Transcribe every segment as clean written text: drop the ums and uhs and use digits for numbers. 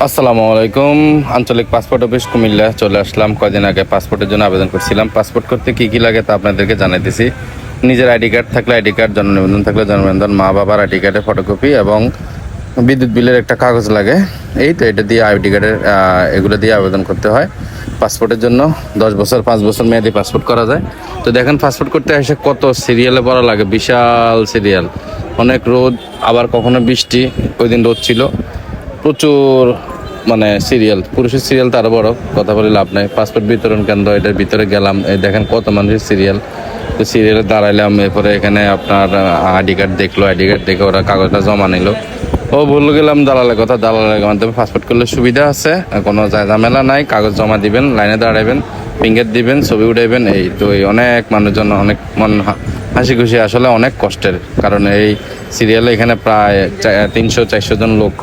আসসালামু আলাইকুম। আঞ্চলিক পাসপোর্ট অফিস কুমিল্লা চলে আসলাম। কয়দিন আগে পাসপোর্টের জন্য আবেদন করছিলাম। পাসপোর্ট করতে কি কি লাগে তা আপনাদেরকে জানাইতেছি। নিজের আইডি কার্ড থাকলে আইডি কার্ড, জন্ম নিবন্ধন থাকলে জন্ম নিবন্ধন, মা বাবার আইডি কার্ডের ফটোকপি এবং বিদ্যুৎ বিলের একটা কাগজ লাগে। এই তো এটা দিয়ে আইডি কার্ডের এগুলো দিয়ে আবেদন করতে হয় পাসপোর্টের জন্য। 10 বছর 5 বছর মেয়াদি পাসপোর্ট করা যায়। তো দেখেন পাসপোর্ট করতে এসে কত সিরিয়ালে পড়া লাগে, বিশাল সিরিয়াল, অনেক রোদ, আবার কখনো বৃষ্টি। ওই দিন রোদ ছিল প্রচুর, মানে সিরিয়াল, পুরুষের সিরিয়াল তো আরও বড়, কথা বলে লাভ নাই। পাসপোর্ট বিতরণ কেন্দ্র, এটার ভিতরে গেলাম, এই দেখেন কত মানুষের সিরিয়াল। তো সিরিয়ালে দাঁড়াইলাম, এরপরে এখানে আপনার আইডি কার্ড দেখলো, আইডি কার্ড দেখে ওরা কাগজটা জমা নিল। ও ভুলে গেলাম দালালের কথা, দালালের মাধ্যমে পাসপোর্ট করলে সুবিধা আছে, কোনো ঝামেলা নাই। কাগজ জমা দিবেন, লাইনে দাঁড়াবেন, ফিঙ্গার দিবেন, ছবি উঠাইবেন। এই তো অনেক মানুষজন, অনেক মন হাসি খুশি, আসলে অনেক কষ্টের। কারণ এই সিরিয়ালে এখানে প্রায় 300-400 জন লোক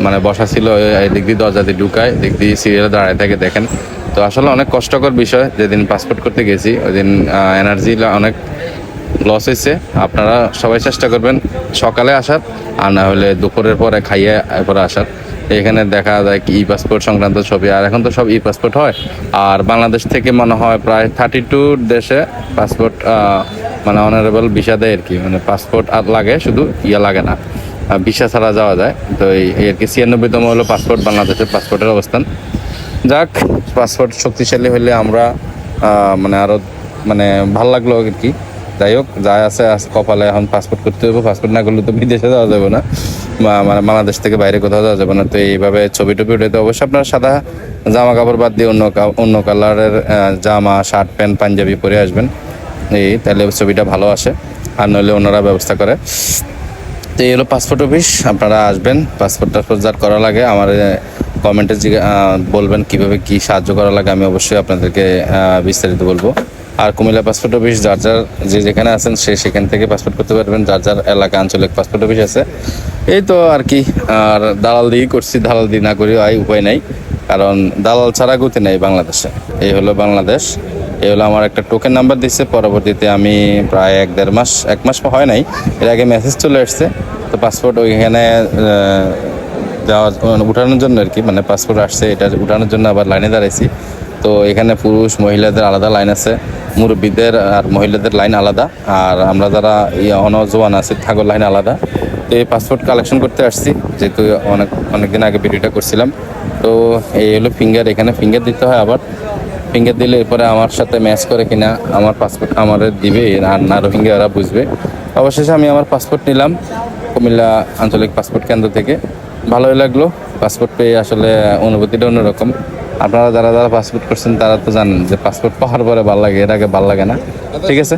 মানে বসা ছিল। এদিক দিয়ে দরজা দিয়ে ঢুকায়, এদিক দিয়ে সিরিয়ালে দাঁড়ায় থাকে, দেখেন। তো আসলে অনেক কষ্টকর বিষয়। যেদিন পাসপোর্ট করতে গেছি ওই দিন এনার্জি অনেক লস হয়েছে। আপনারা সবাই চেষ্টা করবেন সকালে আসার, আর না হলে দুপুরের পরে খাইয়ে এরপরে আসার। এখানে দেখা যায় কি ই পাসপোর্ট সংক্রান্ত ছবি, আর এখন তো সব ই পাসপোর্ট হয়। আর বাংলাদেশ থেকে মনে হয় প্রায় 32 দেশে পাসপোর্ট মানে অনারেবল ভিসা দেয় আর কি। মানে পাসপোর্ট আর লাগে, শুধু লাগে না, ভিসা ছাড়া যাওয়া যায়। তো এই আর কি 96তম হলো পাসপোর্ট, বাংলাদেশের পাসপোর্টের অবস্থান। যাক, পাসপোর্ট শক্তিশালী হলে আমরা মানে আরও মানে ভাল লাগলো আর কি। যাই হোক, যাই আছে কপালে, এখন পাসপোর্ট করতে হবে। পাসপোর্ট না করলে তো বিদেশে যাওয়া যাবে না, মানে বাংলাদেশ থেকে বাইরে কোথাও যাওয়া যাবে না। তো এইভাবে ছবি টবি উঠাইতে অবশ্যই আপনার সাদা জামা কাপড় বাদ দিয়ে অন্য কালারের জামা, শার্ট, প্যান্ট, পাঞ্জাবি পরে আসবেন। এই তাহলে ছবিটা ভালো আসে, আর নইলে ওনারা ব্যবস্থা করে। তো এই হলো পাসপোর্ট অফিস, আপনারা আসবেন। পাসপোর্ট টাসপোর্ট যার করা লাগে আমার কমেন্টে বলবেন কীভাবে কী সাহায্য করা লাগে, আমি অবশ্যই আপনাদেরকে বিস্তারিত বলবো। আর কুমিল্লা পাসপোর্ট অফিস যার যার যেখানে আছেন সেখান থেকে পাসপোর্ট করতে পারবেন, যার যার এলাকা আঞ্চলিক পাসপোর্ট অফিস আছে। এই তো আর কি। আর দালাল দিয়েই করছি, দালাল দিয়ে না করি উপায় নাই, কারণ দালাল ছাড়া গতি নেই বাংলাদেশে। এই হলো বাংলাদেশ। এই হলো আমার একটা টোকেন নাম্বার দিচ্ছে। পরবর্তীতে আমি প্রায় 1-1.5 মাস হয় নাই, এর আগে মেসেজ চলে আসছে। তো পাসপোর্ট ওইখানে যাওয়া উঠানোর জন্য আর কি, মানে পাসপোর্ট আসছে, এটা উঠানোর জন্য আবার লাইনে দাঁড়াইছি। তো এখানে পুরুষ মহিলাদের আলাদা লাইন আছে, মুরব্বীদের আর মহিলাদের লাইন আলাদা, আর আমরা যারা অনজওয়ান আছি থাকো লাইন আলাদা। তো এই পাসপোর্ট কালেকশন করতে আসছি, যেহেতু অনেকদিন আগে ভিডিওটা করছিলাম। তো এই হলো ফিঙ্গার, এখানে ফিঙ্গার দিতে হয়। আবার ফিঙ্গার দিলে এরপরে আমার সাথে ম্যাচ করে কিনা আমার পাসপোর্ট আমার দিবে, আর না রোহিঙ্গা ওরা বুঝবে। অবশেষে আমি আমার পাসপোর্ট নিলাম কুমিল্লা আঞ্চলিক পাসপোর্ট কেন্দ্র থেকে। ভালোই লাগলো পাসপোর্ট পেয়ে, আসলে অনুভূতিটা অন্যরকম। আপনারা যারা যারা পাসপোর্ট করছেন তারা তো জানেন যে পাসপোর্ট পাওয়ার পরে ভালো লাগে, এর আগে ভালো লাগে না। ঠিক আছে।